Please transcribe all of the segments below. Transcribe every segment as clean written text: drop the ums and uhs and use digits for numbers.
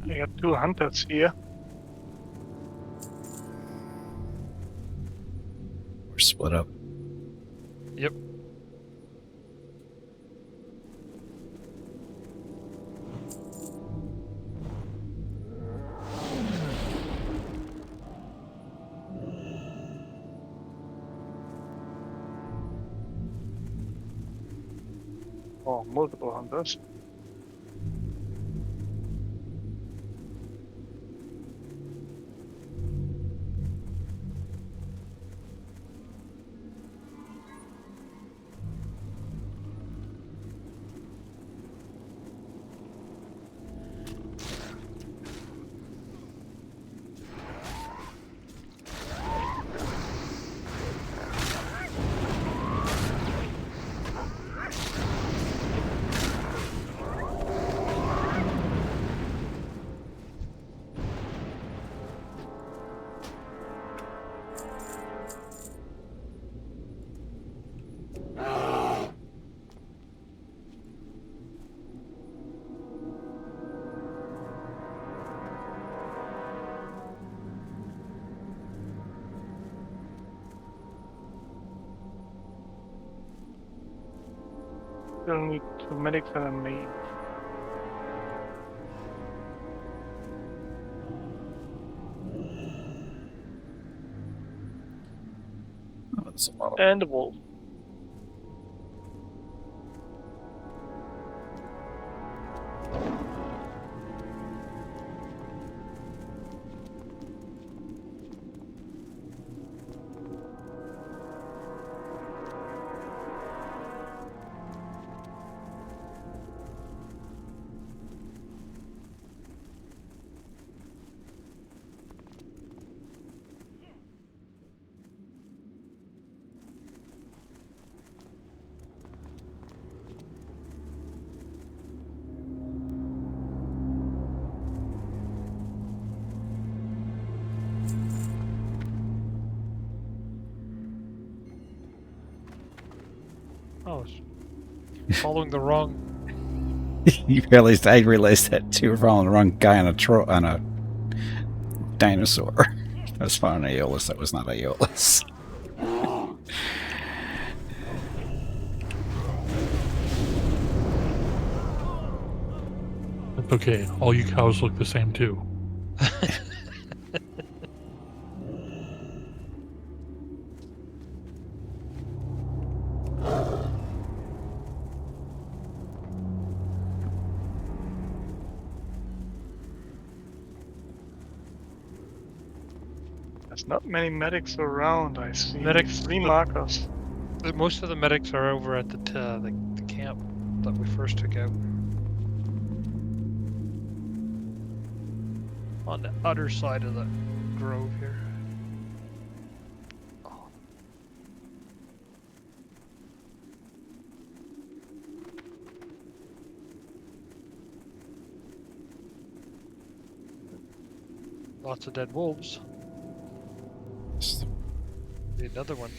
I got 2 hunters here. We're split up. Yep. Oh, multiple hunters. Still need 2 medics and a main. Oh, that's a lot of... And a wolf. Oh, it's following the wrong. You realized I realized that too. We're following the wrong guy on a dinosaur. I was following Aeolus. That was not Aeolus. That's okay. All you cows look the same too. There's not many medics around. I see Medics- 3 markers. Most of the medics are over at the camp that we first took out. On the other side of the grove here. Lots of dead wolves. Need another one.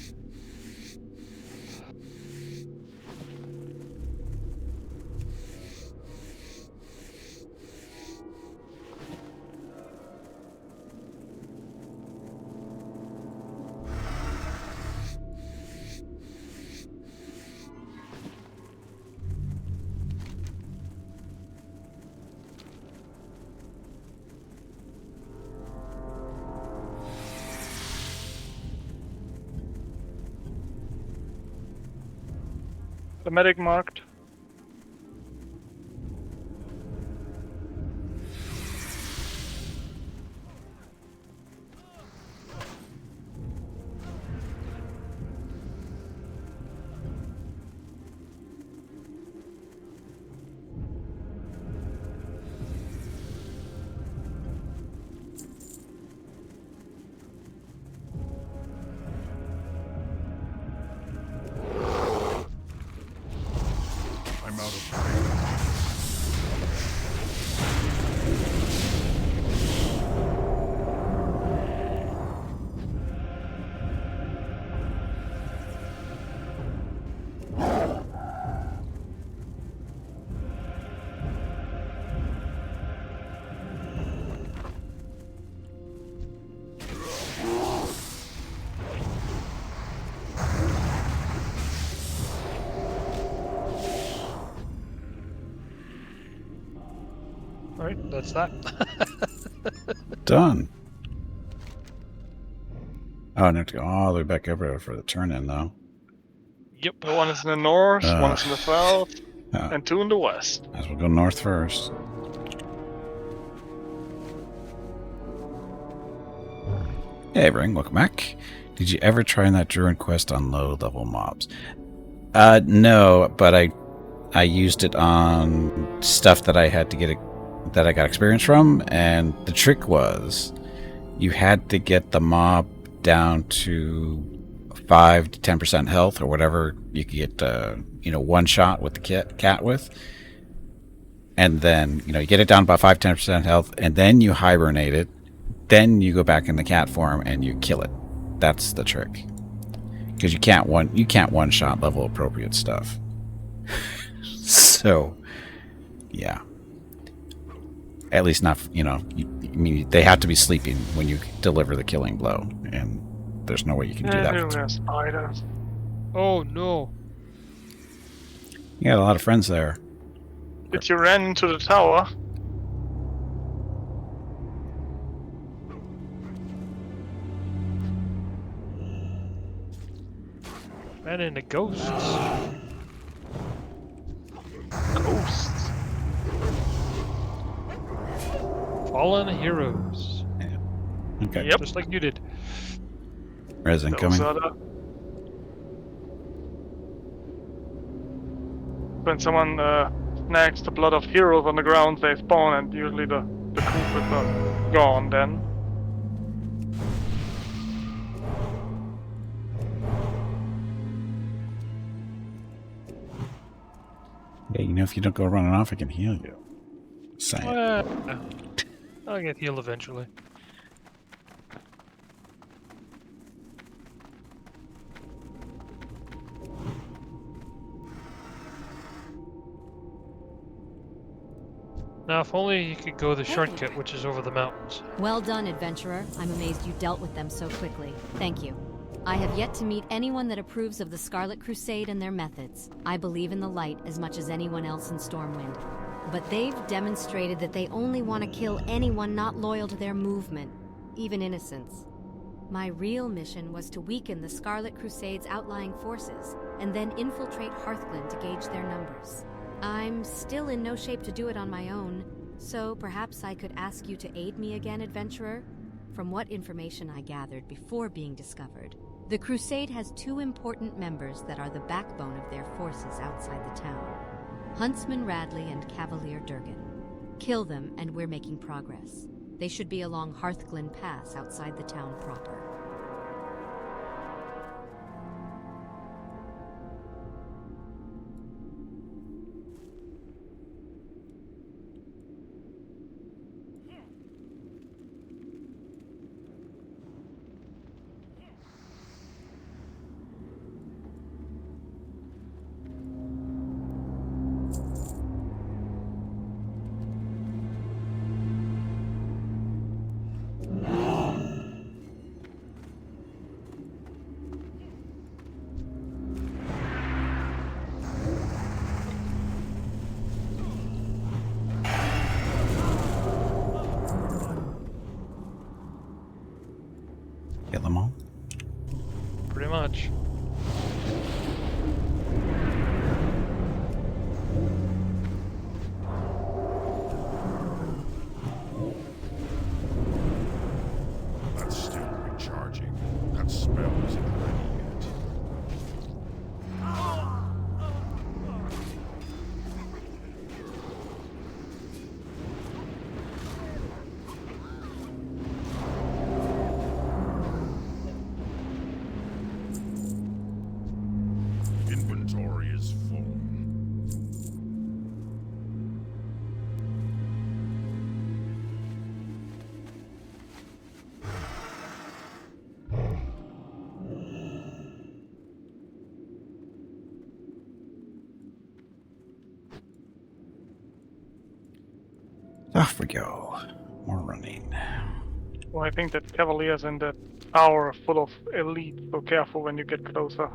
The medic marked. Alright, that's that. Done. Oh, I have to go all the way back over for the turn-in, though. Yep. One is in the north, one is in the south, Oh, and two in the west. might as well go north first. Hey, Ring, welcome back. Did you ever try that Druid quest on low-level mobs? No, but I used it on stuff that I had to get that I got experience from, and the trick was you had to get the mob down to 5 to 10% health or whatever you could get one shot with the cat with, and then you get it down about 5-10% health, and then you hibernate it, then you go back in the cat form and you kill it. That's the trick, because you can't one shot level appropriate stuff. So yeah, at least not they have to be sleeping when you deliver the killing blow, and there's no way you can do that. There's spiders. Oh no. You got a lot of friends there. Did you run into the tower? Ran into ghosts. Ghosts. Fallen heroes. Okay, Yep. Just like you did. Res incoming. When someone snags the blood of heroes on the ground, they spawn, and usually the creepers are gone then. Yeah, if you don't go running off, I can heal you. Saying. I'll get healed eventually. Now, if only you could go the shortcut, which is over the mountains. Well done, adventurer. I'm amazed you dealt with them so quickly. Thank you. I have yet to meet anyone that approves of the Scarlet Crusade and their methods. I believe in the light as much as anyone else in Stormwind. But they've demonstrated that they only want to kill anyone not loyal to their movement, even innocents. My real mission was to weaken the Scarlet Crusade's outlying forces, and then infiltrate Hearthglen to gauge their numbers. I'm still in no shape to do it on my own, so perhaps I could ask you to aid me again, adventurer? From what information I gathered before being discovered, the Crusade has two important members that are the backbone of their forces outside the town. Huntsman Radley and Cavalier Durgan. Kill them and we're making progress. They should be along Hearthglen Pass outside the town proper. Kill them all. Pretty much. That's still recharging. That spell isn't ready yet. Inventory is full. Off we go. More running. Well, I think that Cavalier's in that tower full of elite, so careful when you get closer.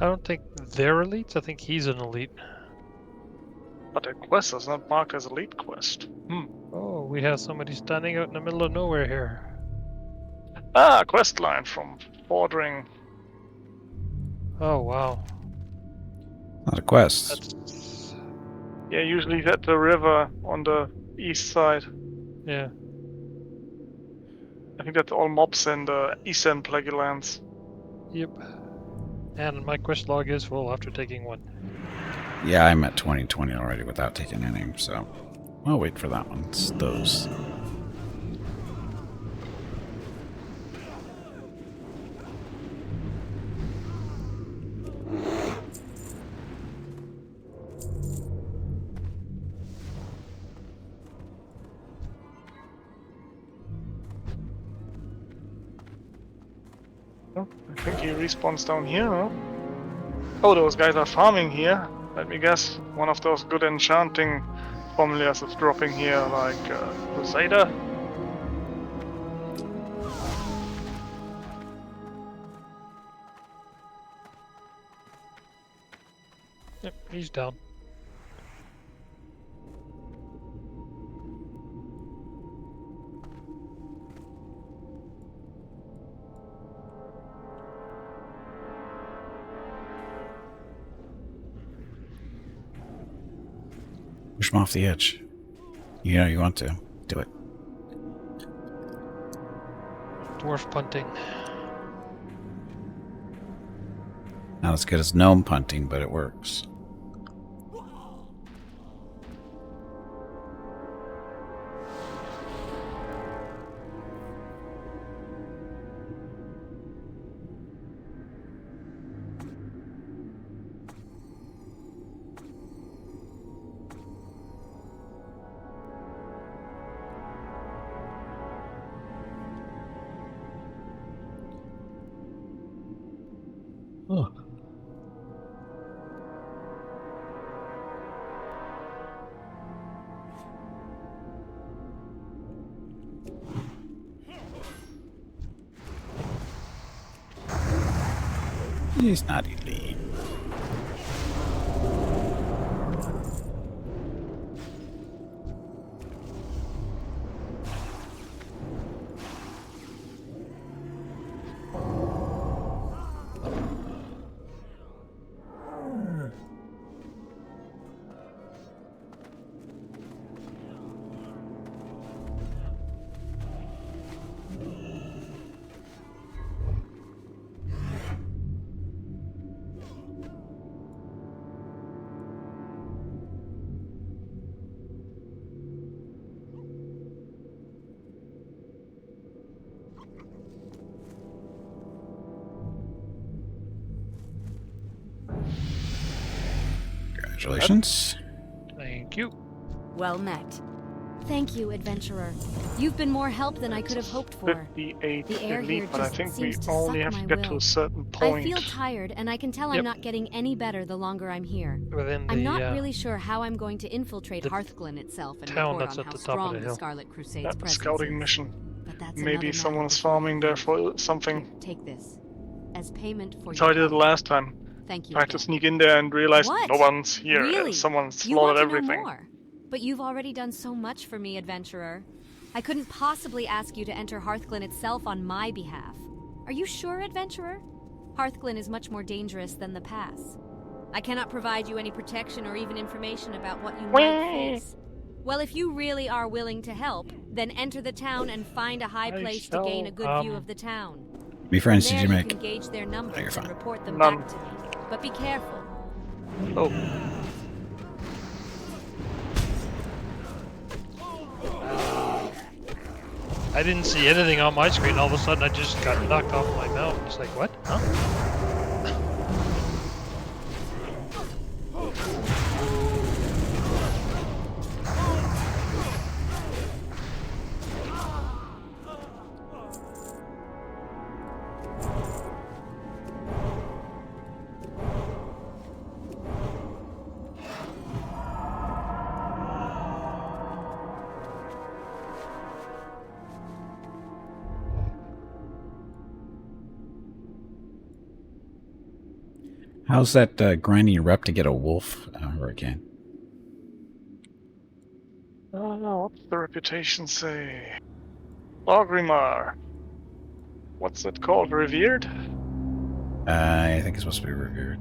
I don't think they're elites. I think he's an elite. But the quest is not marked as a lead quest. Oh, we have somebody standing out in the middle of nowhere here. Ah, quest line from Fordring. Oh, wow. Not a quest. That's... Yeah, usually at the river on the east side. Yeah. I think that's all mobs in the eastern Plaguelands. Yep. And my quest log is full after taking one. Yeah, I'm at 2020 already without taking any, so I'll wait for that one. It's those. Oh, I think he respawns down here, no? Oh, those guys are farming here. Let me guess. One of those good enchanting formulas is dropping here, like Crusader. Yep, he's down. Push him off the edge. You know you want to. Do it. Dwarf punting. Not as good as gnome punting, but it works. Oh. He's not elite. Congratulations. Thank you. Well met. Thank you, adventurer. You've been more help than I could have hoped for. 58 The air elite, here but I just think we seems to only suck have to my get to will. a certain I point. feel tired, and I can tell Yep. I'm not getting any better the longer I'm here. Within the I'm not really sure how I'm going to infiltrate the Hearthglen itself and town report that's on at how the top of strong the the hill. Scarlet Crusade's Yeah, presence scouting is. mission. But that's Maybe another matter someone's before farming you there leave. for something. Here, take this. As payment for That's your how I did it help. last time. Thank you Tried to again. sneak in there and realized What? no one's here. Really? Someone You want slaughtered to know everything. more? But you've already done so much for me, adventurer. I couldn't possibly ask you to enter Hearthglen itself on my behalf. Are you sure, adventurer? Hearthglen is much more dangerous than the pass. I cannot provide you any protection or even information about what you might face. Well, if you really are willing to help, then enter the town and find a high I place to gain a good shall, view of the town. How many friends From did there you you make? can gauge their numbers you're fine. and report them None. back to me. But be careful. Oh, I didn't see anything on my screen. All of a sudden, I just got knocked off my mount. It's like, what? Huh? How's that grinding your rep to get a wolf hurricane? What's the reputation say? Logrimar. What's it called? Revered? I think it's supposed to be revered.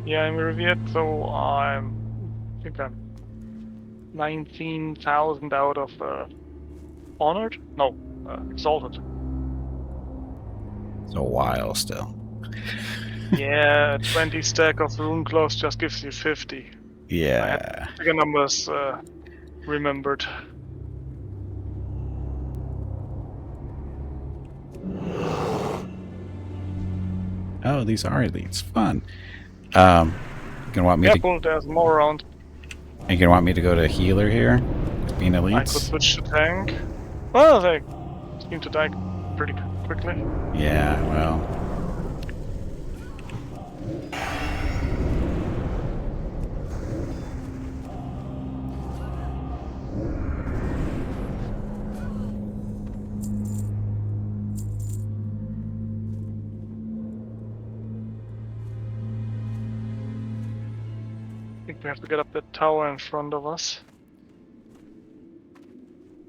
Yeah, I'm revered, so I think I'm 19,000 out of honored? No, exalted. It's a while still. Yeah, 20 stack of rune close just gives you 50. I had Yeah. bigger numbers remembered. Oh, these are elites. Fun. You gonna want me Careful, there's more around. You gonna want me to go to healer here? Being I could elites? switch to tank. Well, they seem to die pretty quickly. Yeah, well. I think we have to get up that tower in front of us.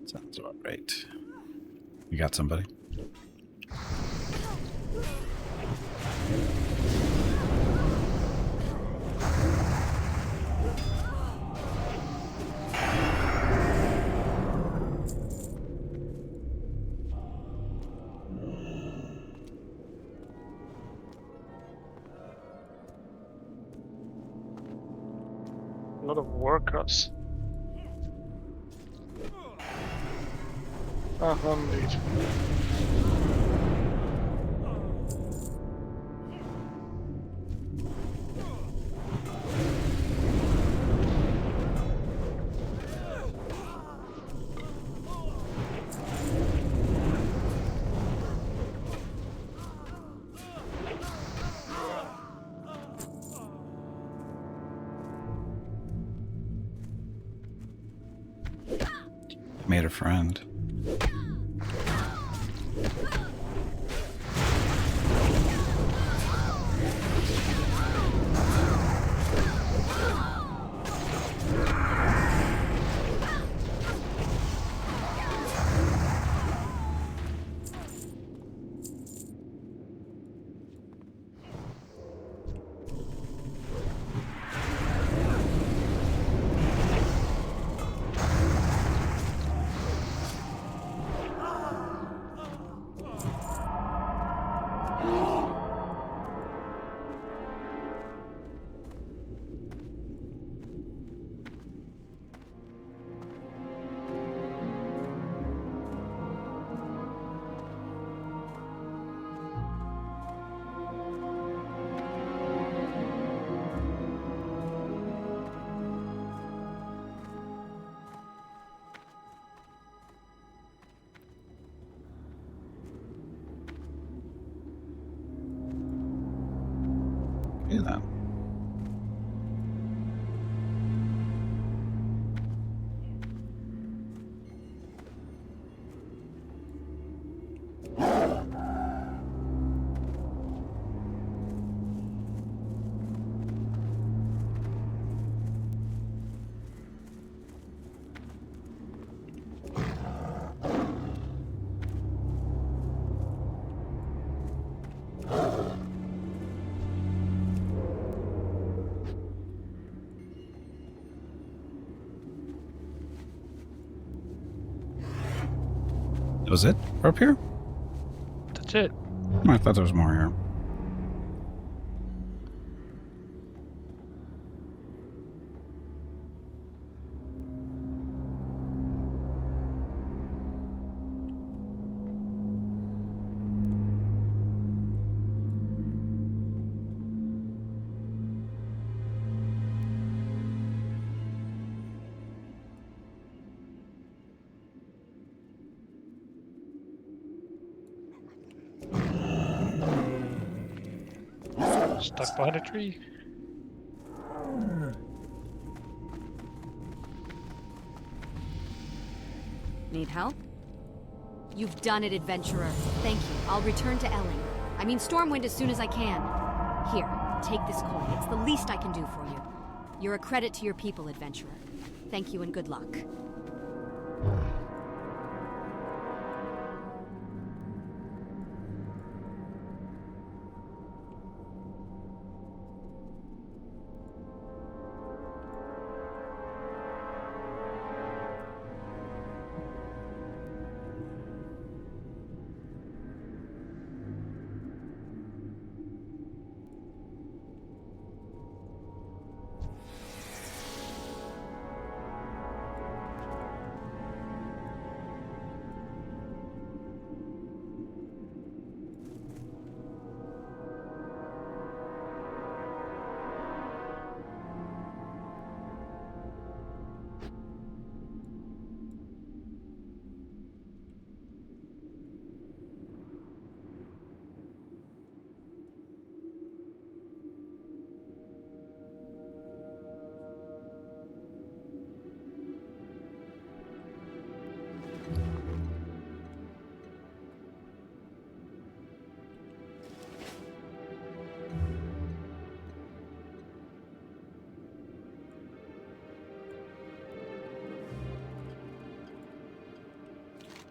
Sounds about right. You got somebody? A lot of workers. Indeed. Made a friend. Okay, then. That was it? We're up here? That's it. Oh, I thought there was more here. Stuck behind a tree. Need help? You've done it, adventurer. Thank you. I'll return to Elling. I mean Stormwind as soon as I can. Here, take this coin. It's the least I can do for you. You're a credit to your people, adventurer. Thank you and good luck.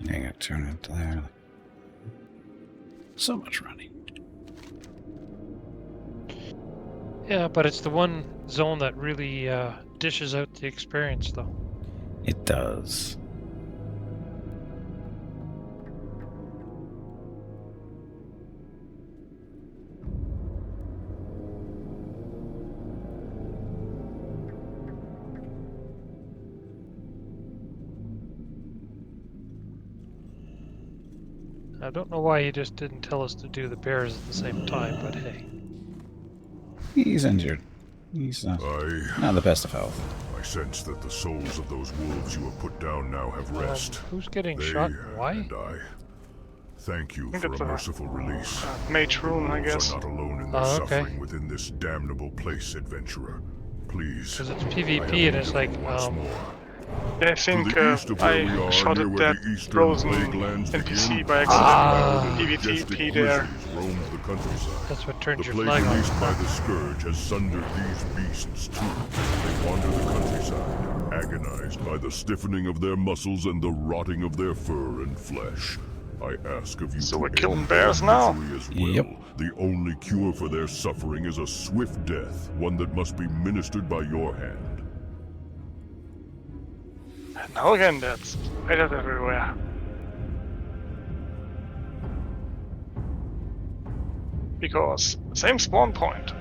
Yeah, I gotta turn it there. So much running. Yeah, but it's the one zone that really dishes out the experience, though. It does. I don't know why he just didn't tell us to do the bears at the same time, but hey. He's injured. He's not the best of health. I sense that the souls of those wolves you have put down now have rest. Who's getting They shot and why? and I thank you think for it's a a- merciful release. Mage rune, I Wolves guess. are not alone in their Oh, okay. suffering within this damnable place, adventurer. Please. Because it's I have PvP and need it's of like, you once more. I think To the east of where we I are, shot near at where that the eastern frozen Plaguelands NPC begin, by Ah. accident. majestic PvP there. grizzlies roamed the countryside. that's what turns The your plague flag on. released by the scourge has sundered these beasts too. They wander the countryside, agonized by the stiffening of their muscles and the rotting of their fur and flesh. I ask of you So to we're end killing their bears now? misery as well. Yep. The only cure for their suffering is a swift death, one that must be ministered by your hand. And now again, that's spiders everywhere. Because same spawn point.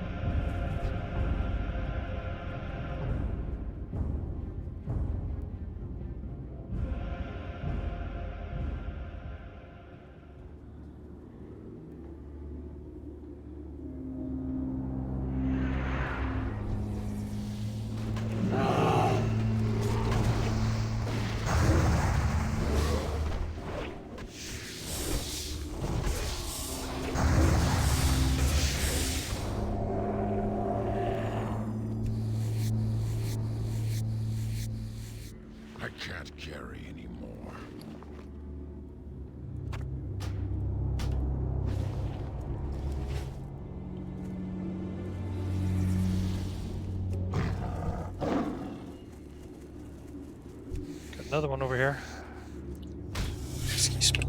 I can't carry anymore. Got another one over here. Excuse me.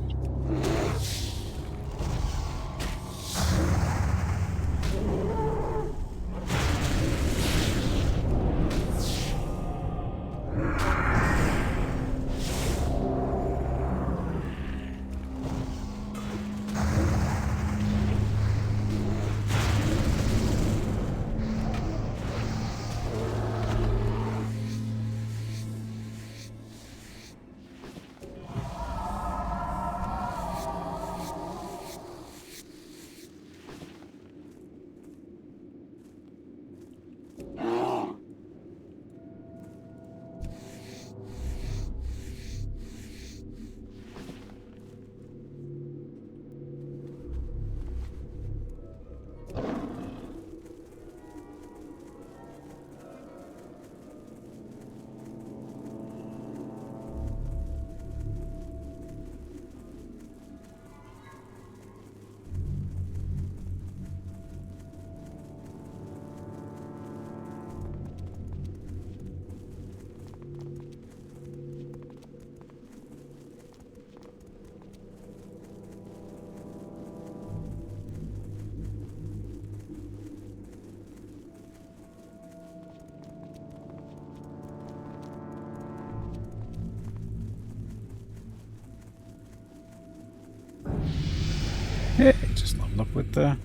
Hey, just level up with the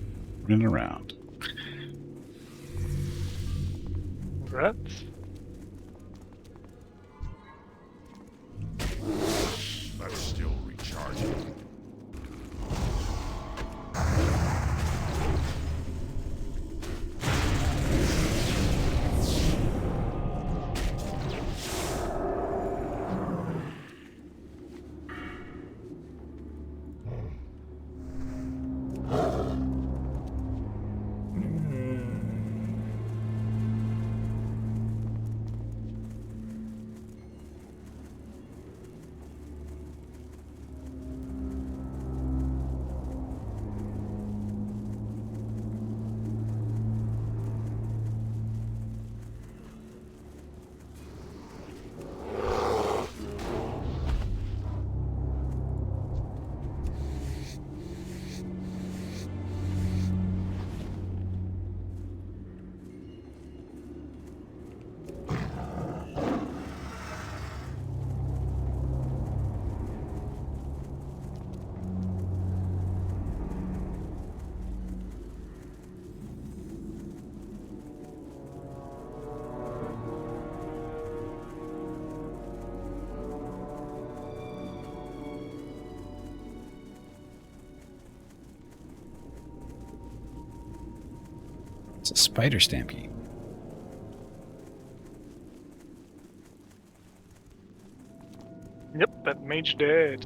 running around. Congrats. That's still recharging. It's a spider stampede. Yep, that mage dead.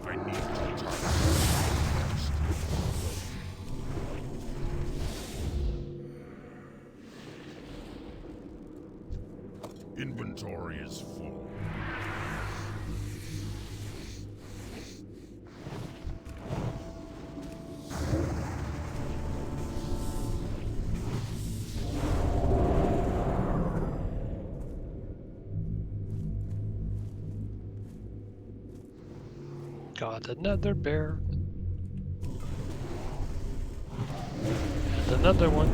I need to charge. Inventory is full. Got another bear. And another one.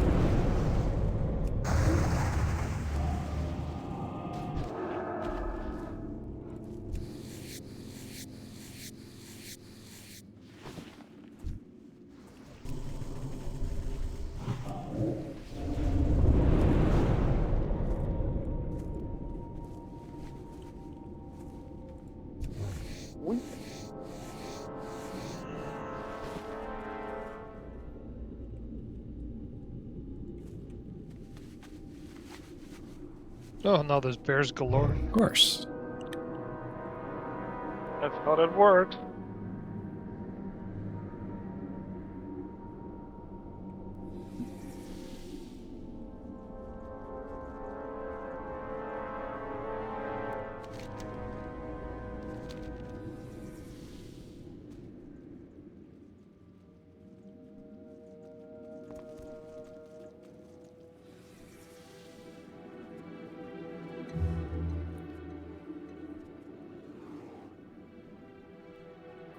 Oh, now there's bears galore. Of course. That's how that worked.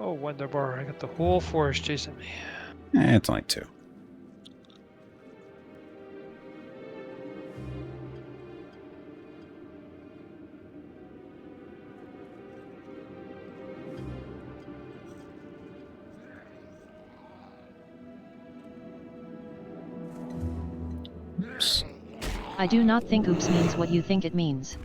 Oh, Wonderbar, I got the whole forest chasing me. It's only 2. Oops. I do not think oops means what you think it means.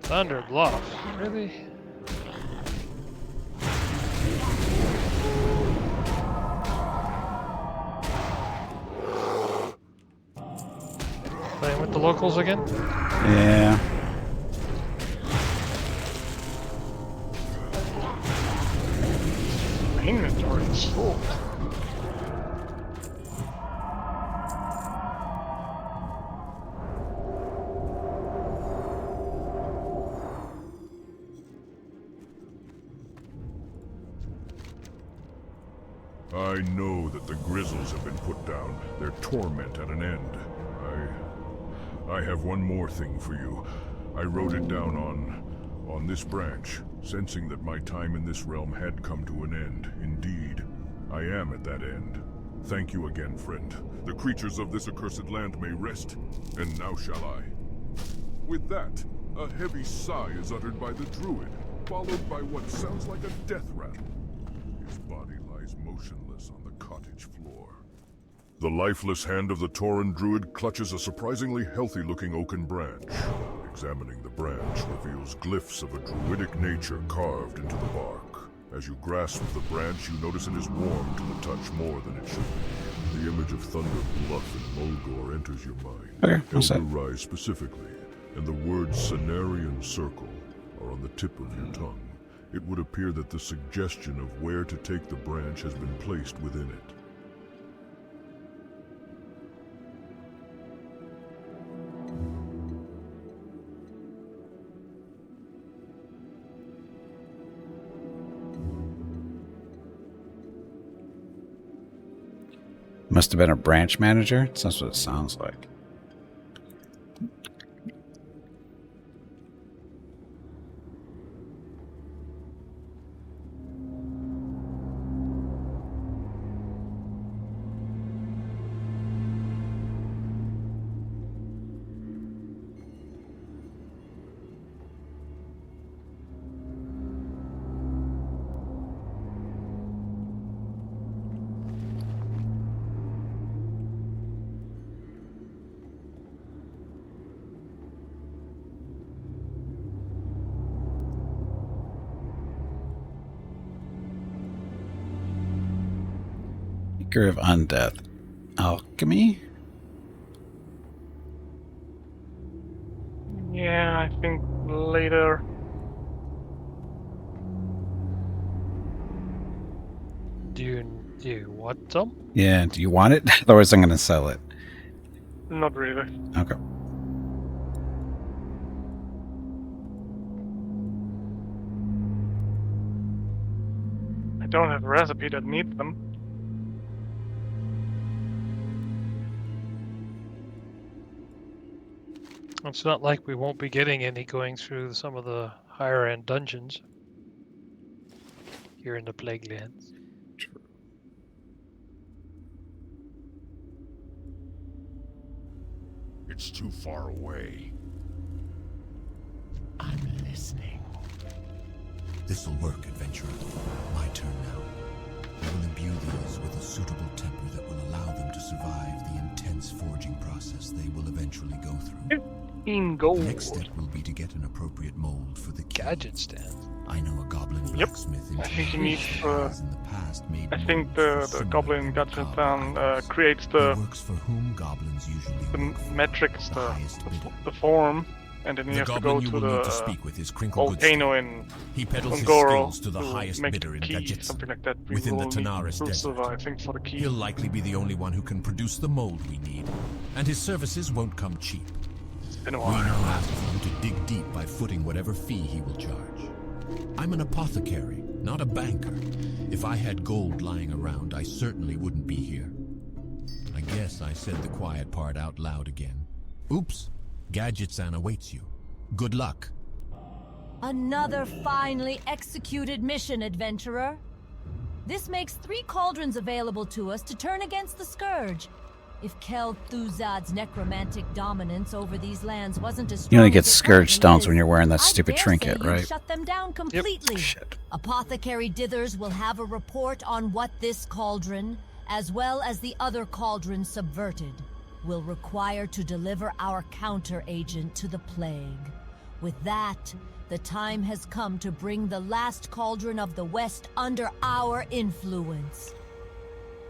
Thunder Bluff, really? Playing with the locals again? Yeah. My inventory is full. I know that the Grizzles have been put down, their torment at an end. I have one more thing for you. I wrote it down on this branch, sensing that my time in this realm had come to an end. Indeed, I am at that end. Thank you again, friend. The creatures of this accursed land may rest, and now shall I. With that, a heavy sigh is uttered by the Druid, followed by what sounds like a death rattle. His body lies motionless on the cottage floor. The lifeless hand of the Tauren Druid clutches a surprisingly healthy-looking oaken branch. Examining the branch reveals glyphs of a druidic nature carved into the bark. As you grasp the branch, you notice it is warm to the touch more than it should be. The image of Thunder Bluff and Mulgore enters your mind. Okay, what's that? Elder Rise specifically, and the words Cenarian Circle are on the tip of your tongue. It would appear that the suggestion of where to take the branch has been placed within it. Must have been a branch manager. That's what it sounds like. Seeker of Undeath. Alchemy? Yeah, I think later. Do you want some? Yeah, do you want it? Otherwise I'm going to sell it. Not really. Okay. I don't have a recipe that needs them. It's not like we won't be getting any going through some of the higher end dungeons here in the Plaguelands. It's too far away. I'm listening. This'll work, adventurer. My turn now. I will imbue these with a suitable temper that will allow them to survive the intense forging process they will eventually go through. In gold. The next step will be to get an appropriate mold for the key. Gadget stand. I know a goblin blacksmith in I think you need. has in the past made I think molds the similar goblin to gadget goblin items. creates He the works for whom goblins usually work for, metrics, the highest bidder. the form, and then you The have to goblin go you to will need to the speak with is Crinkle volcano Goodstone. in He peddles his Ungoro skills to the highest make bidder the in key, Gadgetsa. something like that. We Within the will need Tanaris Crucible, Desert. I think, for the key. He'll likely be the only one who can produce the mold we need, and his services won't come cheap. It's been a We while. now ask for you to dig deep by footing whatever fee he will charge. I'm an apothecary, not a banker. If I had gold lying around, I certainly wouldn't be here. I guess I said the quiet part out loud again. Oops, Gadgetsan awaits you. Good luck. Another finely executed mission, adventurer. This makes 3 cauldrons available to us to turn against the Scourge. If Kel Thuzad's necromantic dominance over these lands wasn't as strong You only get as it Scourge currently stones is, when you're wearing that I stupid dare trinket, say you'd right? shut them down completely. Shit. Apothecary Dithers will have a report on what this cauldron, as well as the other cauldrons subverted, will require to deliver our counter-agent to the plague. With that, the time has come to bring the last cauldron of the West under our influence.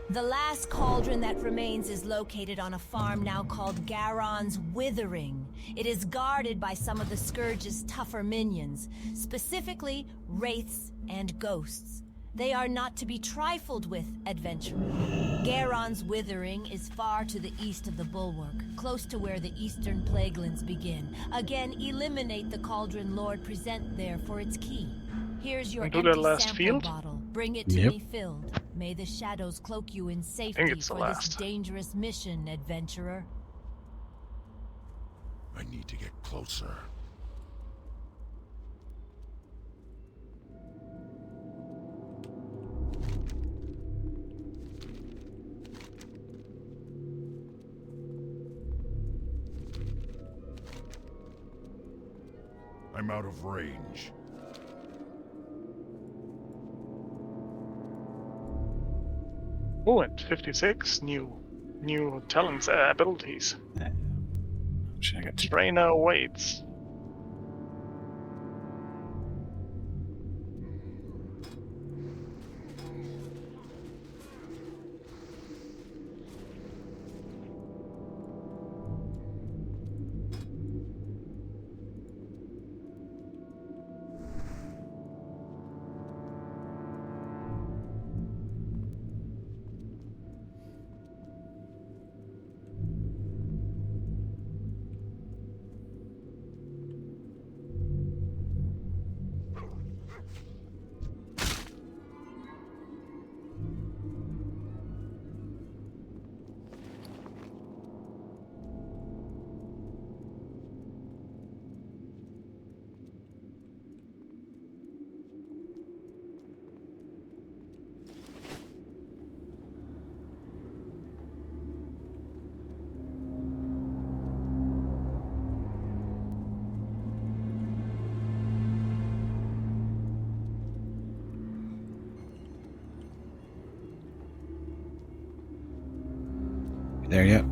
The last cauldron that remains is located on a farm now called Garon's Withering. It is guarded by some of the Scourge's tougher minions, specifically wraiths and ghosts. They are not to be trifled with, adventurer. Garon's Withering is far to the east of the Bulwark, close to where the eastern Plaguelands begin. Again, eliminate the Cauldron Lord present there for its key. Here's your And do empty that last sample field? bottle. Bring it to Yep. me filled. May the shadows cloak you in safety it's the for this last. dangerous mission, adventurer. I need to get closer. I'm out of range. Oh, and 56 new talents, abilities. Shit, I got Trainer waits. there yet?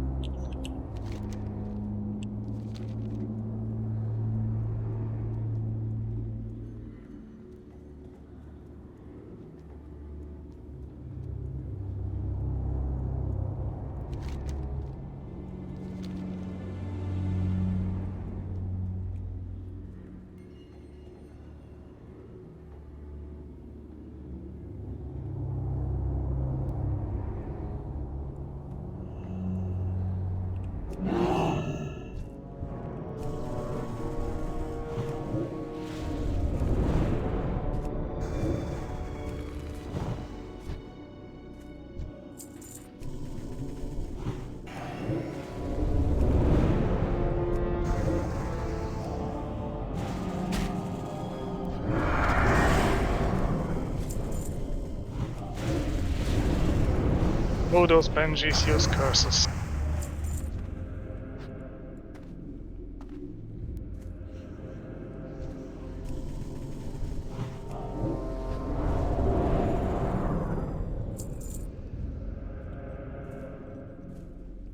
Oh, those Banshees use curses.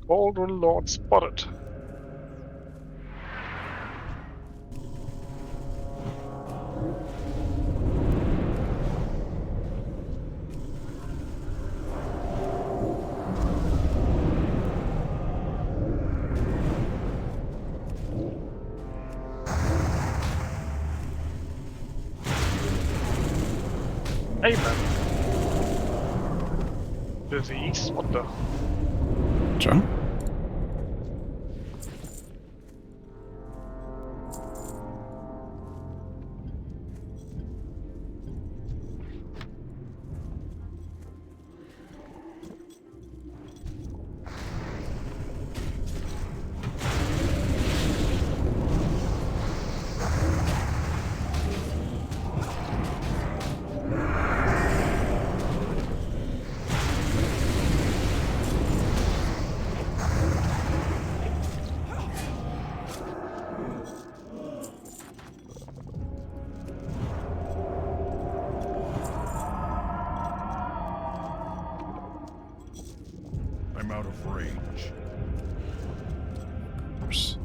Cauldron Lord spotted. Hey man. Disease? What the? What's wrong? I'm out of range. Oops.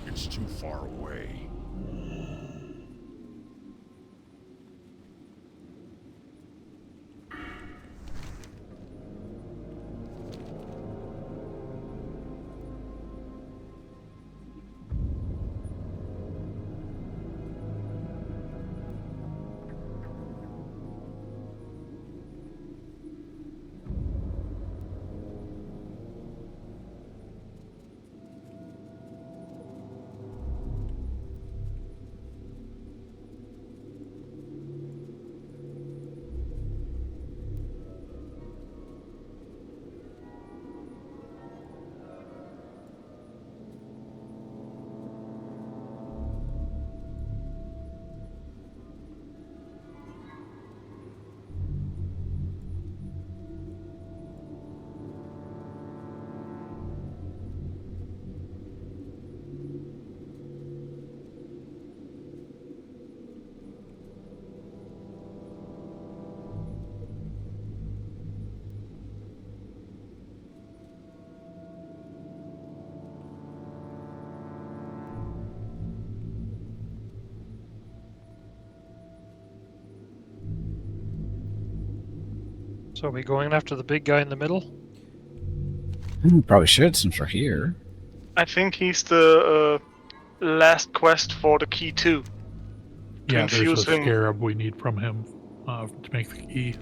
It's too far away. So are we going after the big guy in the middle? Probably should since we're here. I think he's the last quest for the key too. To Yeah, there's a infuse him. scarab we need from him to make the key.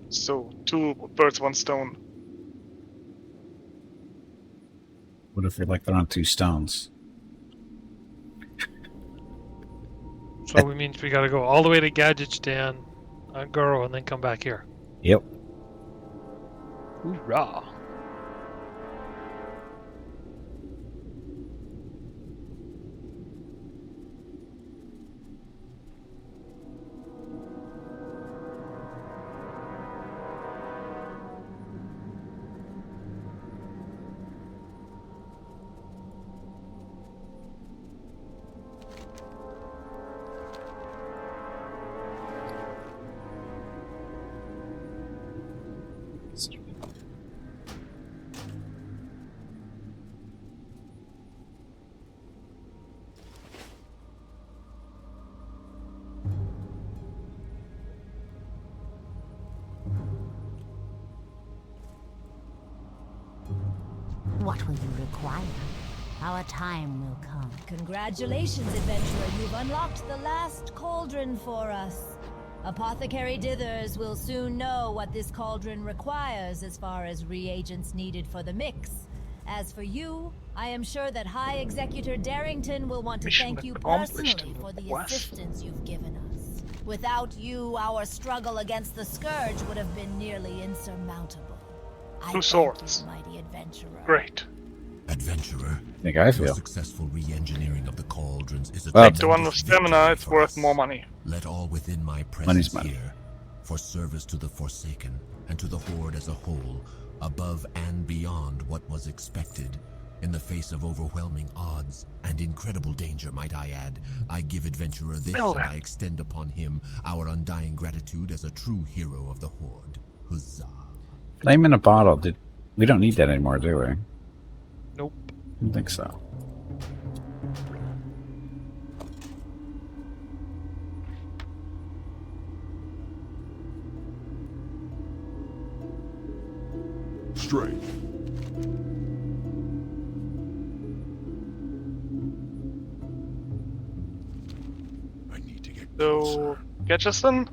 So 2 birds, 1 stone. What if they're on 2 stones? So it means we gotta go all the way to Gadgetstand on Goro and then come back here. Yep. Hoorah! What will you require? Our time will come. Congratulations, adventurer. You've unlocked the last cauldron for us. Apothecary Dithers will soon know what this cauldron requires as far as reagents needed for the mix. As for you, I am sure that High Executor Darrington will want to Mission thank you accomplished. personally for the What? assistance you've given us. Without you, our struggle against the Scourge would have been nearly insurmountable. I 2 thank swords. you, mighty adventurer. Great. Adventurer, I think I your feel. successful re-engineering of the cauldrons is a Well, Take the one with tremendous stamina, victory it's for worth us. more money. Let all within my Money's presence money. here, for service to the Forsaken and to the Horde as a whole, above and beyond what was expected. In the face of overwhelming odds and incredible danger, might I add, I give Adventurer this, Well, and I extend upon him our undying gratitude as a true hero of the Horde. Huzzah. Flame in a bottle. We don't need that anymore, do we? Nope. I don't think so. Strength. I need to get So, Gadgestand?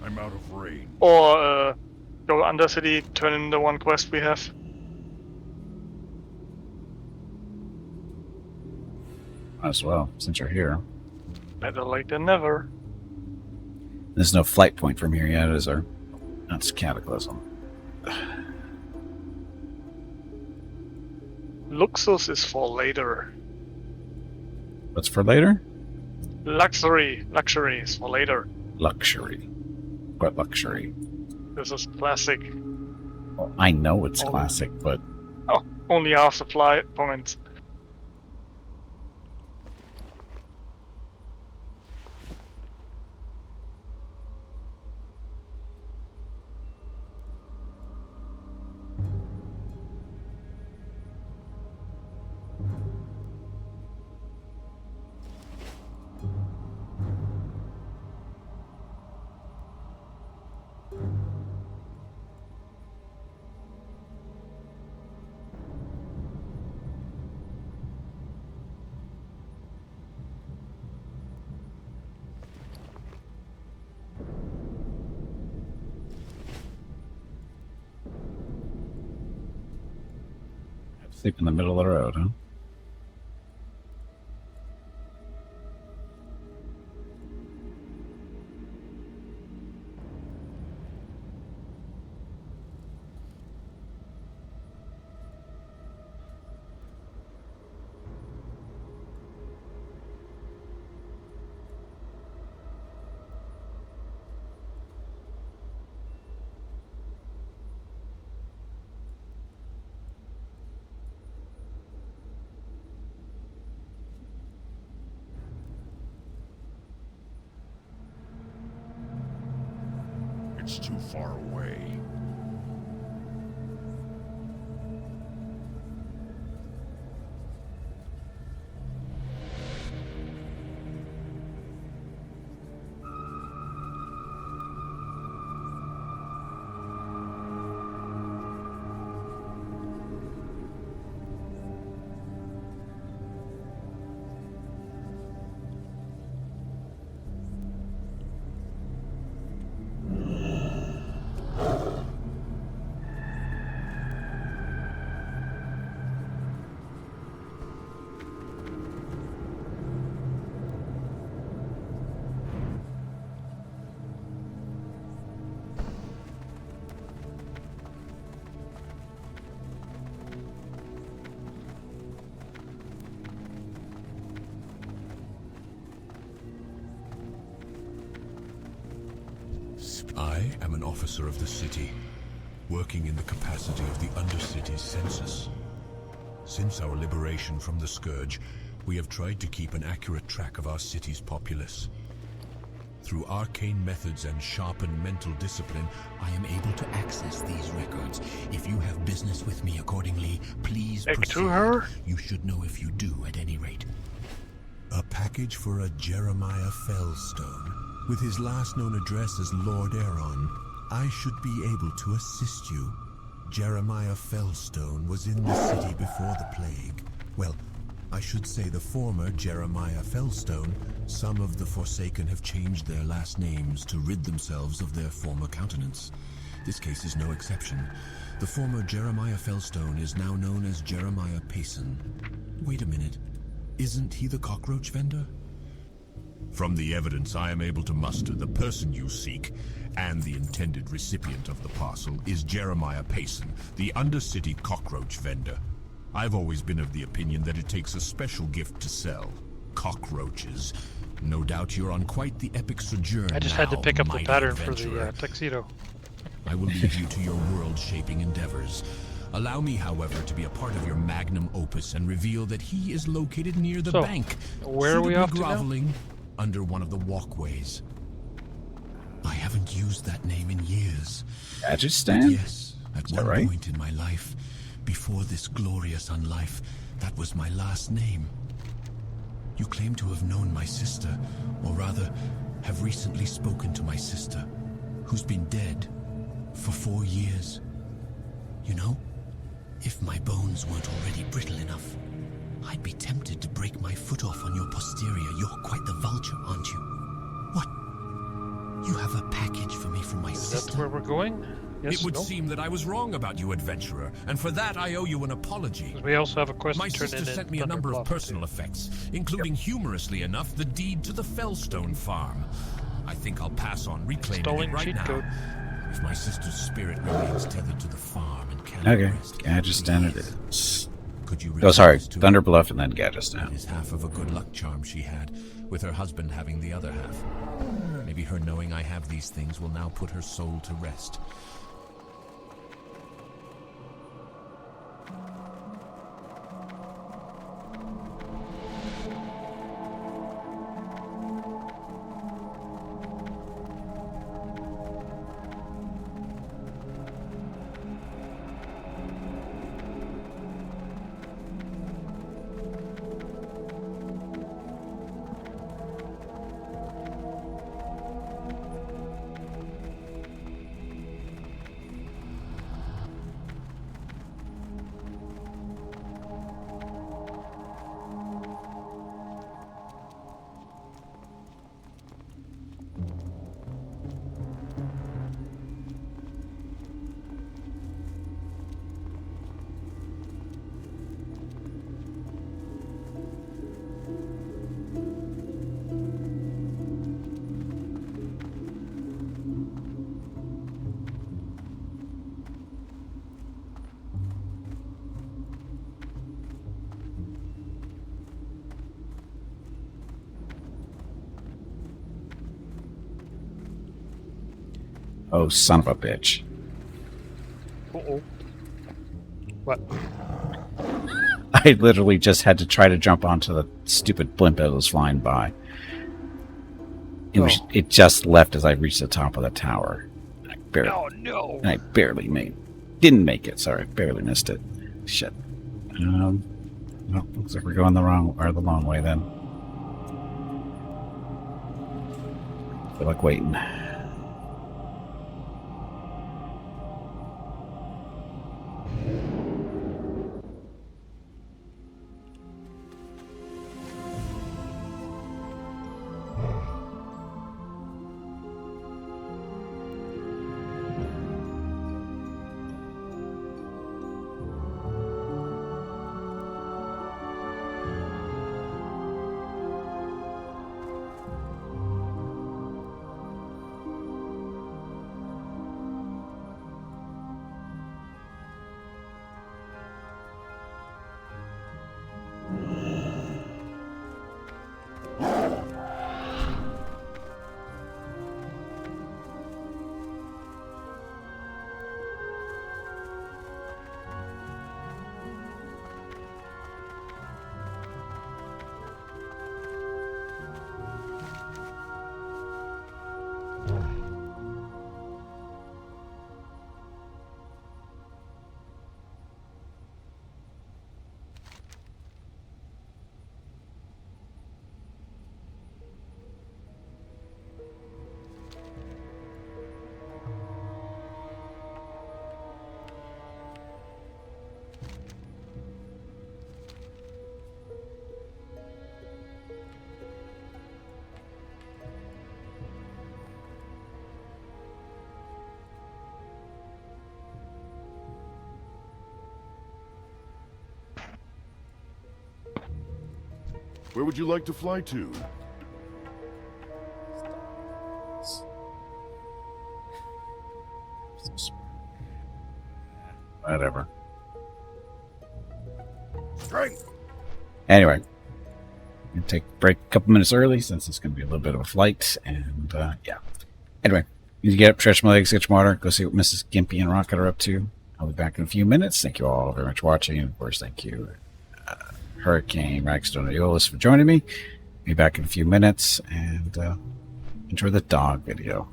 I'm out of range. Or go Undercity, turn in the 1 quest we have. Might as well, since you're here. Better late than never. There's no flight point from here yet, is there? That's Cataclysm. Luxus is for later. What's for later? Luxury is for later. Luxury. What luxury? This is classic. Well, I know it's classic, but Oh, only half the fly points. sleep in the middle of the road, huh? It's too far away. I am an officer of the city, working in the capacity of the Undercity's census. Since our liberation from the Scourge, we have tried to keep an accurate track of our city's populace. Through arcane methods and sharpened mental discipline, I am able to access these records. If you have business with me accordingly, please Back proceed. to her. You should know if you do, at any rate. A package for a Jeremiah Fellstone. With his last known address as Lord Aeron, I should be able to assist you. Jeremiah Fellstone was in the city before the plague. Well, I should say the former Jeremiah Fellstone. Some of the Forsaken have changed their last names to rid themselves of their former countenance. This case is no exception. The former Jeremiah Fellstone is now known as Jeremiah Payson. Wait a minute. Isn't he the cockroach vendor? From the evidence I am able to muster, the person you seek, and the intended recipient of the parcel, is Jeremiah Payson, the Undercity cockroach vendor. I've always been of the opinion that it takes a special gift to sell. Cockroaches. No doubt you're on quite the epic sojourn I just now, had to pick up the mighty pattern for adventurer. the tuxedo. I will leave you to your world-shaping endeavors. Allow me, however, to be a part of your magnum opus and reveal that he is located near the So, bank, where are we suitably off to now? groveling under one of the walkways. I haven't used that name in years. Gadgetstan? Yes, at that one right? point in my life, before this glorious unlife, that was my last name. You claim to have known my sister, or rather, have recently spoken to my sister, who's been dead for 4 years. You know, if my bones weren't already brittle enough, I'd be tempted to break my foot off on your posterior. You're quite the vulture, aren't you? What? You have a package for me from my Is sister? that where we're going? Yes, It would no? seem that I was wrong about you, adventurer, and for that I owe you an apology. 'Cause we also have a quest My to turn sister in sent me a Thunder number of Bluff, personal too. effects, including, humorously enough, the deed to the Fellstone farm. I think I'll pass on reclaiming Installing it right cheat now. code. If my sister's spirit remains tethered to the farm and cannot Okay, rest, Gadgetstan it please, is. could you Oh, return sorry. this to Thunder her? Bluff and then It Gadgetstan. is half of a good luck charm she had, with her husband having the other half. Maybe her knowing I have these things will now put her soul to rest. Oh, son of a bitch. Uh-oh. What? I literally just had to try to jump onto the stupid blimp that was flying by. It just left as I reached the top of the tower. I barely, Oh, no! and I barely didn't make it. Sorry, barely missed it. Shit. Well, looks like we're going the long way then. Feel like waiting. Where would you like to fly to? Whatever. Strength! Anyway, gonna take a break a couple minutes early since it's gonna be a little bit of a flight, and yeah. Anyway, need to get up, stretch my legs, get some water, go see what Mrs. Gimpy and Rocket are up to. I'll be back in a few minutes. Thank you all very much for watching, and of course, thank you, Hurricane Raxstone Aeolus, for joining me. Be back in a few minutes, and enjoy the dog video.